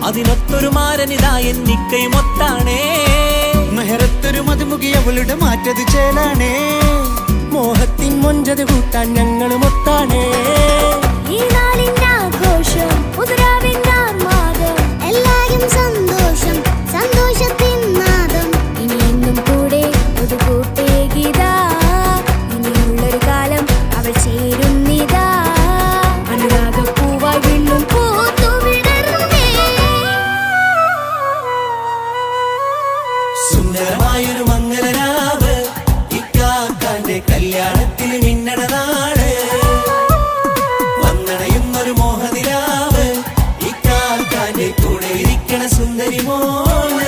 അതിനൊത്തൊരു മാരനിതാ എന്നിക്കയും ഒത്താണേ. മെഹറത്തൊരു മധുമുഖി അവളുടെ മാറ്റത് ചേലാണേ. മോഹത്തിൻ മൊഞ്ചത് കൂട്ടാൻ ഞങ്ങളും ഒത്താണേ. ഈ നാളിന്റെ ആഘോഷം പുതുരാവിന്റെ ആർമാദം എല്ലാരും സന്തോഷം സന്തോഷത്തിൻ നാദം. ഇനി എന്നും കൂടെ ഒരു കൂട്ടേകിതാ. ഇനിയുള്ളൊരു കാലം അവൾ ചേരുന്നിതാ. അനുരാഗപ്പൂവായി വീണ്ടും പൂത്തു വിടർന്നേ. സുന്ദരമായൊരു മംഗളരാവ് ഇക്കാക്കാന്റെ കല്യാണത്തിന് മിന്നണ നാള്. വന്നണയുന്നൊരു മോഹനിലാവ് ഇക്കാക്കാന്റെ കൂടെ ഇരിക്കണ സുന്ദരി മോള്.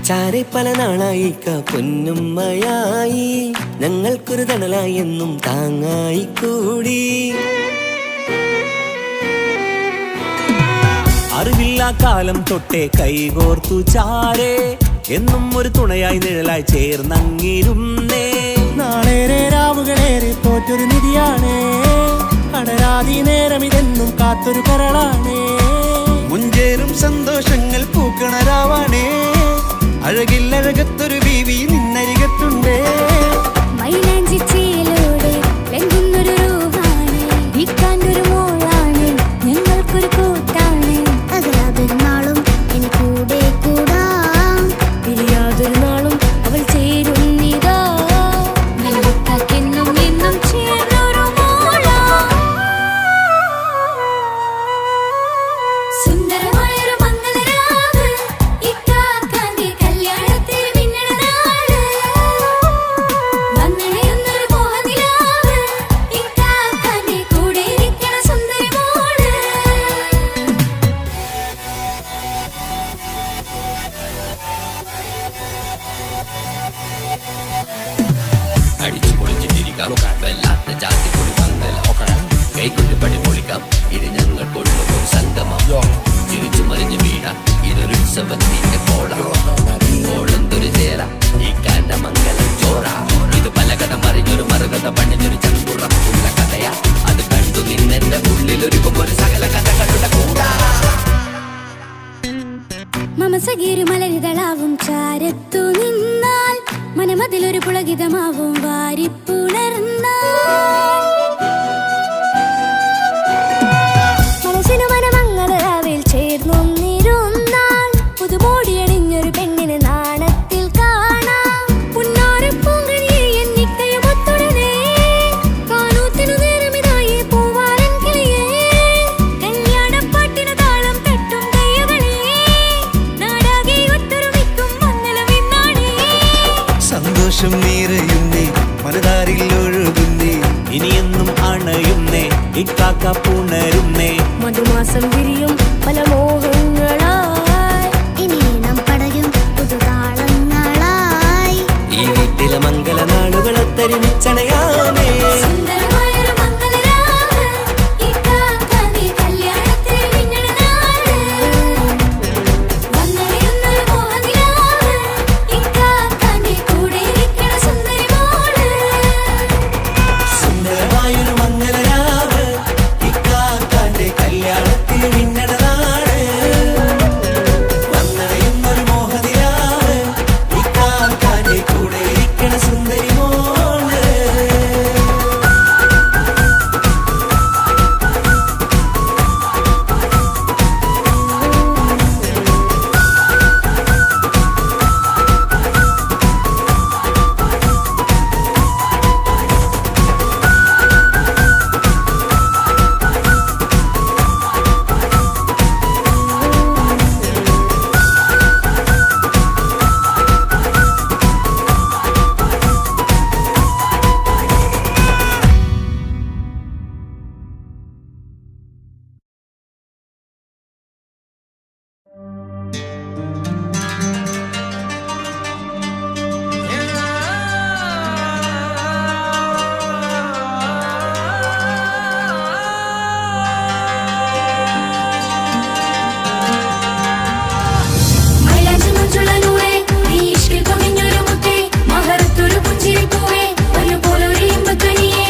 ചാരെ പല നാളായി പൊന്നുമ്മയായി ഞങ്ങൾക്കൊരു തണലായി എന്നും താങ്ങായി കൂടി. അറിവില്ലാ കാലം തൊട്ടേ കൈകോർത്തു ചാരേ എന്നും ഒരു തുണയായി നിഴലായി ചേർന്നങ്ങിരുന്നേ. നാളേറെ രാവുകളേറെ പോറ്റൊരു നിധിയാണേ, അടരാതി നേരം ഇതെന്നും കാത്തൊരു കരളാണേ. മുഞ്ചേറും സന്തോഷങ്ങൾ പൂക്കണരാവാണേ, അഴകില്ലഴകത്തൊരു ബീവി നിന്നരികത്തുണ്ടേ. മൈലാഞ്ചി ചേലോടെ ലംഘുന്നൊരു രൂപാണ്, വിൽക്കാനൊരു മോളാണ്, ഞങ്ങൾക്കൊരു കൂട്ടാണ്. അകലാതൊരു നാളും ഇനി കൂടെ കൂടാം, പിരിയാതൊരു നാളും അവൾ ചേരുന്നിതാ. വെള്ളക്കാക്കെന്നും എന്നും ചേർന്നൊരു മോളാ. സുന്ദരമായൊരു മംഗളരാവ്, ഇക്കാക്കാന്റെ കല്യാണത്തിൽ മിന്നണ നാള്. വന്നണയുന്നൊരു മോഹനിലാവ്, ഇക്കാക്കാന്റെ കൂടെ ഇരിക്കണ സുന്ദരി മോള്. അടിച്ചു പൊളിച്ചിട്ടിരിക്കാം, വല്ലാത്ത ജാതി പൊളി പന്തലോക്കണം, കൈകൊണ്ട് പടി പൊളിക്കാം, ഇത് ഞങ്ങൾക്കുള്ള ഒരു സംഗമം. ചിരിച്ചു മറിഞ്ഞു വീഴാം, ഇതൊരു ഉത്സവത്തിന്റെ കോളന്തൊരു ചേര, ഈ കാണ്ട മംഗലം ചോറ. ഇത് പലകഥ മറിഞ്ഞൊരു മറുകഥ പണിഞ്ഞൊരു ചങ്കുറപ്പുള്ള കഥയാ, അത് കണ്ടു നിന്നെന്റെ ഉള്ളിലൊരുക്കുമ്പോൾ സകല കഥകളുടെ കൂടാ. മമസഗീരു മലരിതളാവും ചാരത്തു നിന്നാൽ, മനമതിലൊരു പുളകിതമാവും വാരിപ്പുണർന്നാൽ. മനസ്സിനു മനമങ്ങതരാവിൽ ചേർന്നൊന്നിരുന്നാൽ, പുതുമോടിയണിഞ്ഞൊരു പെണ്ണിന് നാണത്തിൽ കാണാം. പുന്നാരപ്പൂങ്കണിയെ എന്നിക്കയുമൊത്തുടനെ, കാനൂത്തിനു നേരമിതായി പൂവാലൻ കിളിയേ. കല്യാണപ്പാട്ടിന് താളം തട്ടും കയ്യുകളെ, നാടാകെ ഒത്തൊരുമിക്കും മംഗളമിന്നാണേ. സന്തോഷം നിറയുന്നേ, മനതാരിൽ ഒഴുകുന്നേ, ഇനിയെന്നും അണയുന്നേ, ഇക്കാക്ക പുണരുന്നേ. മധുമാസം വിരിയും പല മോഹങ്ങളായി, ഇനി നാം പടരും പുതുതാളങ്ങളായി. ഈ വീട്ടിലെ മംഗള നാളുകളൊത്തരിമിച്ചണയാമേ. സുന്ദരമായൊരു മംഗളരാവ്, ഇക്കാക്കാന്റെ കല്യാണത്തിൽ മിന്നണ നാള്. വന്നണയുന്നൊരു മോഹനിലാവ്, ഇക്കാക്കാന്റെ കൂടെ ഇരിക്കണ സുന്ദരി മോള്. സുന്ദരമായൊരു മംഗളരാവ്, ഇക്കാക്കാന്റെ കല്യാണത്തിൽ മിന്നണ നാള്. വന്നണയുന്നൊരു മോഹനിലാവ്, ഇക്കാക്കാന്റെ കൂടെ ഇരിക്കണ സുന്ദരി മോള്. മൈലാഞ്ചി മുഞ്ചുള്ള നൂറേ, നീ ഇഷ്കിൽ കവിഞ്ഞൊരു മുത്തേ, മഹറത്തൊരു പുഞ്ചിരിപ്പൂവേ, ഒരുപോലൊരു ഇമ്പധ്വനിയേ.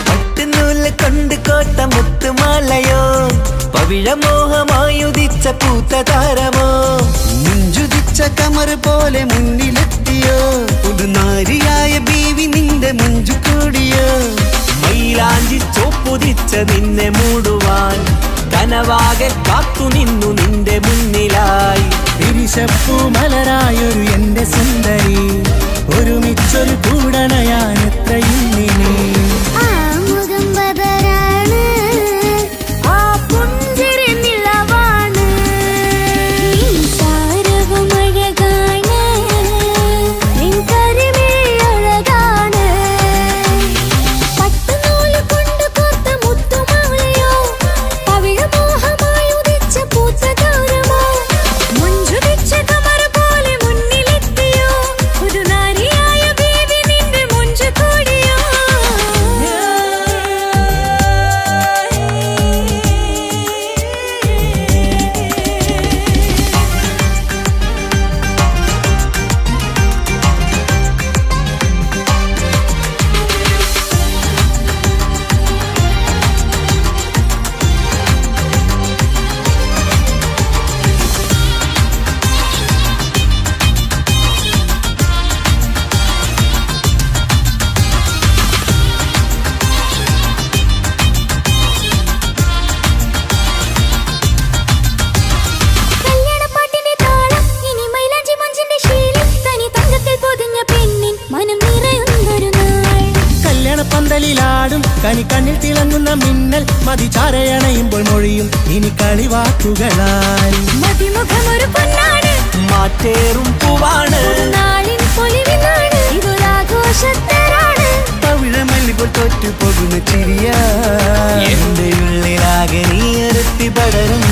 പട്ടുനൂല് കൊണ്ട് കോട്ട മുത്തുമാലയോ, പവിഴമോഹമായുദിച്ച പൂത്ത താരമോ, മുഞ്ചുദിച്ച കമർ പോലെ മുന്നിലെത്തിയോ, പുതുനാരിയായ ബീവി നിന്റെ മുഞ്ചു കൂടിയോ. മൈലാഞ്ചി ചോപ്പുതിച്ച നിന്നെ മൂടുവാൻ, കനവാകെ കാത്തു നിന്നു നിന്റെ മുന്നിലായി. തിരിശപ്പൂ മലരായൊരു എന്റെ സുന്ദരി, ഒരുമിച്ചൊരു കൂടണയാൻ എത്രയും ഇനി. ആ മുഖം ബദരാണ്, ആ പുഞ്ചിരി നിലവാണ്, ഈ സാരവും അഴകാണ്, നിൻ കരിമിഴി അഴകാണ്. പട്ടുനൂല് കൊണ്ട് കോർത്ത മുത്തുമാല, മിന്നൽ മതിചാരയണയുമ്പോൾ മൊഴിയും ഇനി കളിവാക്കുകളായി. മതിമുഖമൊരു പൊന്നാണ്, മാറ്റേറും പൂവാണ്, നാളിൻ പൊലിവിനാണ്, ഇതൊരാഘോഷത്തരാണ്. പവിഴമല്ലിപ്പോൾ തോറ്റു പോകുന്ന ചിരിയ എന്റെ ഉള്ളിലാകെ നീ അരത്തി പടരും.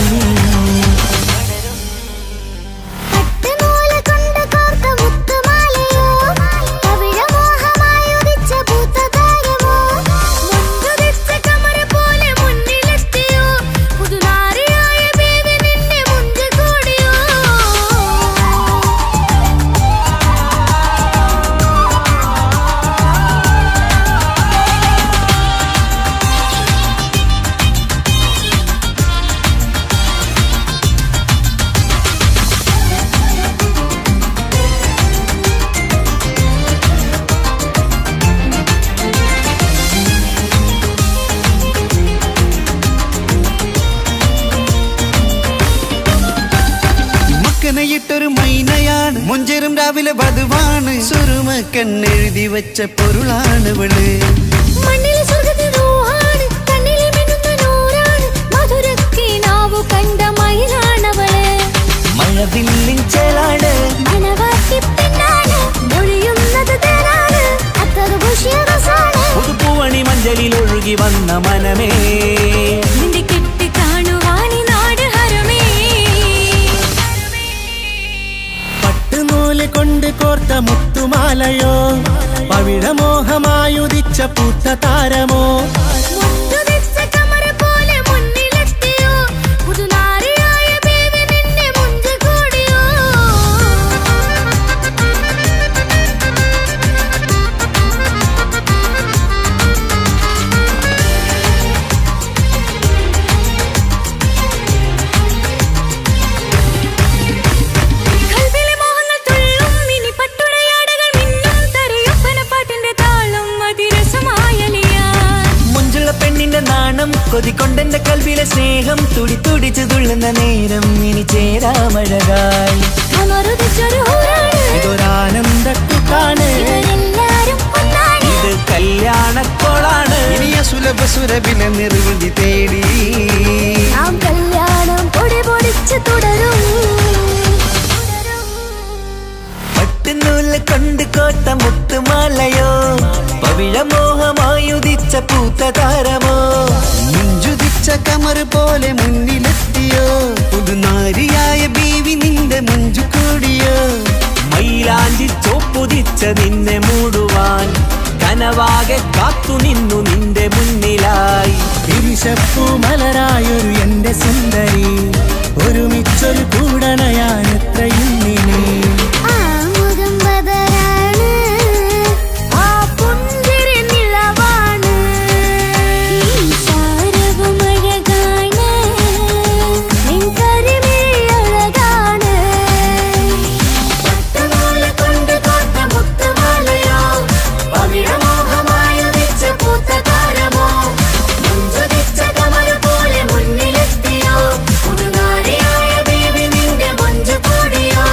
ൊരു മൈനയാണ്, മുഞ്ചേറും രാവിലെ വധുവാണ്, സുറുമക്കണ്ണെഴുതി വെച്ച പൊരുളാണ് വിള്. മണ്ണിലെ സ്വർഗ്ഗത്തിലൂഹാണ്, കണ്ണിലെ മിന്നുന്ന നൂറാണ്, മധുരക്കിനാവു കണ്ട മയിലാണവള്. മഴവില്ലിൻ ചേലാണ്, മണവാട്ടി പെണ്ണാണ്, മൊഴിയുന്നത് തേനാണ്, അത്ര ഭൂഷിയറസാണ്. പുതുപ്പൂവണി മഞ്ചലിൽ ഒഴുകി വന്ന മനമേ, നിന്റെ കെട്ടി കാണുവാനി നാട് ഹരമേ. പട്ടുനൂല് കൊണ്ട് കോർത്ത മുത്തുമാലയോ, പവിഴമോഹമായുദിച്ച പൂത്ത താരമോ, മുത്തുതിച്ച കമറ് പോലെ മുന്നിലെത്തിയോ, പുതുനാരിയായ ബേബി നിന്നെ മുഞ്ച് കൂടിയോ. കൽവിലെ മോഹങ്ങൾ തുള്ളും, ഇനി പട്ടുടയാടകൾ മിന്നും, തരയൊപ്പന പാട്ടിന്റെ താളം അതിരസമായലിയാൻ. മുഞ്ചുള്ള പെണ്ണിന്റെ നാണം കൊതിക്കൊണ്ടെന്റെ കൽവിലെ സ്നേഹം തുടി തുടിച്ചു തുള്ളുന്ന നേരം ഇനി ചേരാമഴകായി. കമറുദിച്ചൊരു ഹൂറാണ്, ഇതൊരാനന്ദക്കുട്ടാണ്, ഇവരെല്ലാരും ഒന്നാണ്. ഇത് കല്യാണക്കോളാണ്. ഇനിയ സുലഭ സുരഭിലെ നിർവൃതി തേടി നാം കല്യാണം പൊടി പൊടിച്ച് തുടരും. പട്ടുനൂല് കൊണ്ട് കോട്ട മുത്തുമാലയോ, പവിഴമോഹമായുദിച്ച പൂത്ത താരമോ, മുഞ്ചുദിച്ച കമറ് പോലെ മുന്നിലെത്തിയോ, പുതുനാരിയായ ബീവി നിന്റെ മുഞ്ചു കൂടിയോ. മൈലാഞ്ചി ചോപ്പുതിച്ച നിന്നെ മൂടുവാൻ കനവാകെ കാത്തു നിന്നു നിന്റെ മുന്നിലായി. പിരിശപ്പൂ മലരായൊരു എന്റെ സുന്ദരി, ഒരുമിച്ചൊരു കൂടണയാൻ എത്രയും നീ. ആ മുഖം ബദറാണ്, ആ പുഞ്ചിരി നിലവാണ്, ഈ സാരവും അഴകാണ്, നിൻ കരിമിഴി അഴകാണ്. പട്ടുനൂല് കൊണ്ട് കോർത്ത മുത്തുമാലയോ, പവിഴമോഹമായുദിച്ച പൂത്ത താരമോ, മുഞ്ചുദിച്ച കമറ് പോലെ മുന്നിലെത്തിയോ, പുതുനാരിയായ ബേബി നിന്റെ മുഞ്ചു കൂടിയോ.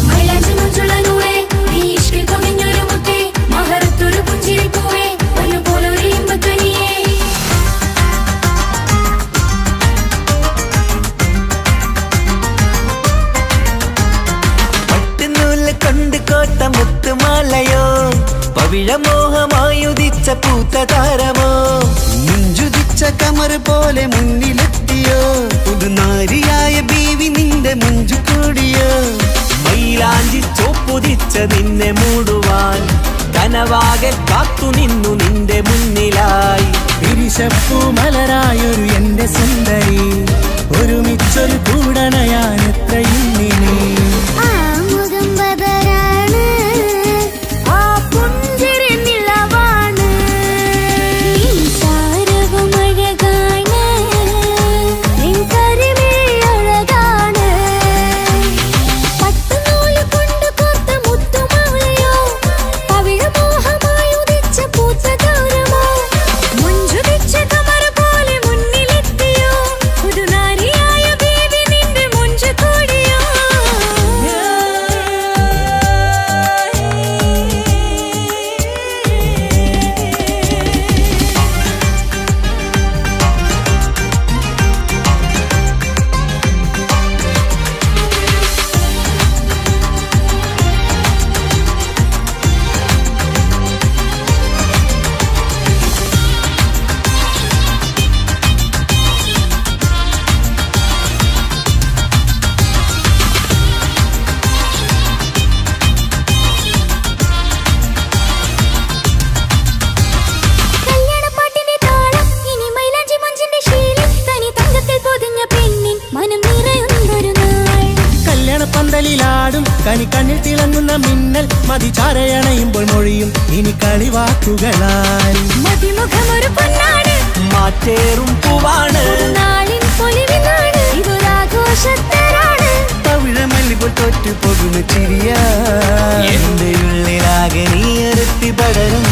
മൈലാഞ്ചി മുഞ്ചുള്ള നൂറേ, നീ ഇഷ്കിൽ പൊതിഞ്ഞൊരു മുത്തേ, മഹറത്തൊരു പുഞ്ചിരിപ്പൂവേ, പൊന്നുപോലൊരു ഇമ്പക്കനിയേ. പട്ടുനൂല് കൊണ്ട് കോട്ട മുത്തുമാലയോ, പവിഴമോഹമായുദിച്ച പൂത്ത താരമോ, മുഞ്ചുദിച്ച കമറ് പോലെ മുന്നിലെത്തിയോ, പുതുനാരിയായ ബീവി നിന്റെ മുഞ്ചു കൂടിയോ. മൈലാഞ്ചി ചോപ്പുതിച്ച നിന്നെ മൂടുവാൻ കനവാകെ കാത്തു നിന്നു നിന്റെ മുന്നിലായി. പിരിശപ്പൂ മലരായൊരു എന്റെ സുന്ദരി, ഒരുമിച്ചൊരു കൂടണയാൻ എത്രയും നീ. ആ മുഖം ബദറാണ്, മിന്നൽ മതിചാരയണയുമ്പോൾ മൊഴിയും ഇനി കളിവാക്കുകളായി മതിമുഖമൊരു പൊന്നാണ് മാറ്റേറും പൂവാണ് നാളിൻ പൊലിവിനാണ് ഇതൊരാഘോഷത്തരാണ് പവിഴമല്ലിപ്പോൾ തോറ്റു പോകുന്ന ചിരിയ എന്റെ ഉള്ളിലാകെ നീയറുത്തി പടരും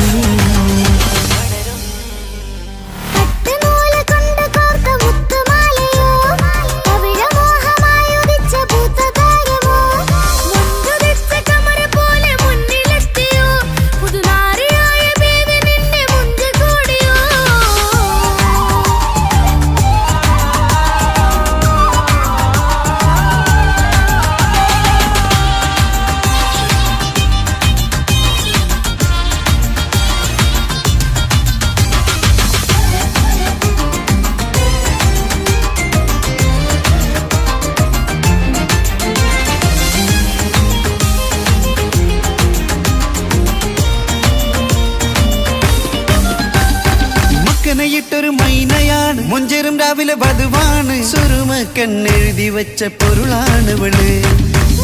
ൊരു മൈനയാണ് മുഞ്ചേറും രാവിലെ വധുവാണ് സുറുമക്കണ്ണെഴുതി വെച്ച പൊരുളാണ് ഇവള്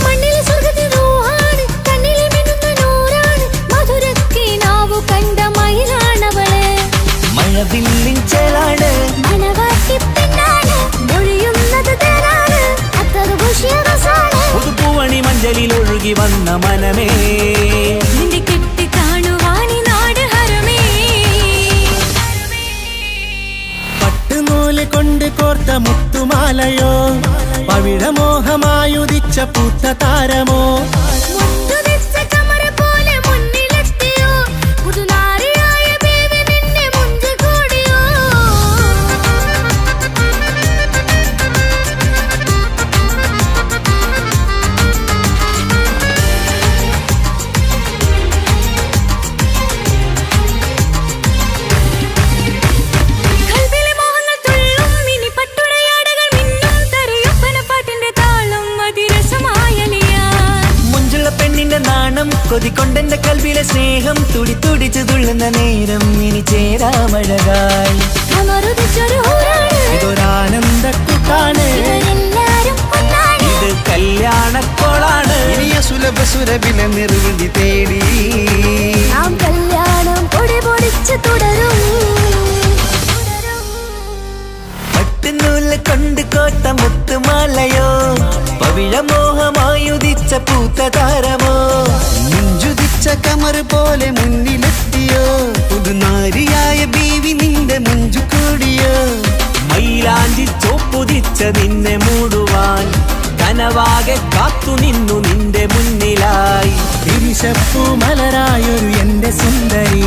മണ്ണിലെ സ്വർഗ്ഗത്തിലൂഹാണ് കണ്ണിലെ മിന്നുന്ന നൂറാണ് മധുരക്കിനാവു കണ്ട മയിലാണവള് മഴവില്ലിൻ ചേലാണ് മണവാട്ടി പെണ്ണാണ് മൊഴിയുന്നത് തേനാണ് അത്തറ് ഭുഷ്യരസാണ് പുതുപ്പൂവണി മഞ്ചലിൽ ഒഴുകി വന്ന മനമേ നിന്റെ കെട്ടി കാണുവാനി നാട് ഹരമേ പട്ടുനൂല് കൊണ്ട് കോർത്ത മുത്തുമാലയോ പവിഴമോഹമായുദിച്ച പൂത്ത താരമോ മുത്തുതിച്ച കമറ പോലെ മുന്നിലെത്തിയോ പുതുനാരിയായ ബേബി നിന്റെ മുഞ്ച് കൂടിയോ കൽവിലെ മോഹങ്ങൾ തുള്ളും ഇനി പട്ടുടയാടകൾ മിന്നും തരയൊപ്പന പാട്ടിന്റെ താളം അതിരസമായലിയാൻ മുഞ്ചുള്ള പെണ്ണിന്റെ നാണം കൊതിക്കൊണ്ടെന്റെ കൽവിലെ സ്നേഹം തുടി തുടിച്ചു തുള്ളുന്ന നേരം ഇനി ചേരാമഴകായി അമറുദിച്ചൊരു ഹൂറാണ് ഇതൊരാനന്ദക്കുട്ടാണ് ഇവരെല്ലാരും ഒന്നാണ് ഇത് കല്യാണക്കോളാണ് ഇനിയ സുലഭ സുരഭില നിർവൃതി തേടി നാം കല്യാണം പൊടി പൊടിച്ച് തുടരും പട്ടുനൂല് കൊണ്ട് കോട്ട മുത്തുമാലയോ പവിഴമോഹമായുദിച്ച പൂത്ത താരമോ മുഞ്ചുദിച്ച കമർ പോലെ മുന്നിലെത്തിയോ പുതുനാരിയായ ബീവി നിന്റെ മുഞ്ചു കൂടിയോ മൈലാഞ്ചി ചോപ്പുതിച്ച നിന്നെ മൂടുവാൻ കനവാകെ കാത്തു നിന്നു നിന്റെ മുന്നിലായി തിരിശപ്പൂ മലരായൊരു എന്റെ സുന്ദരി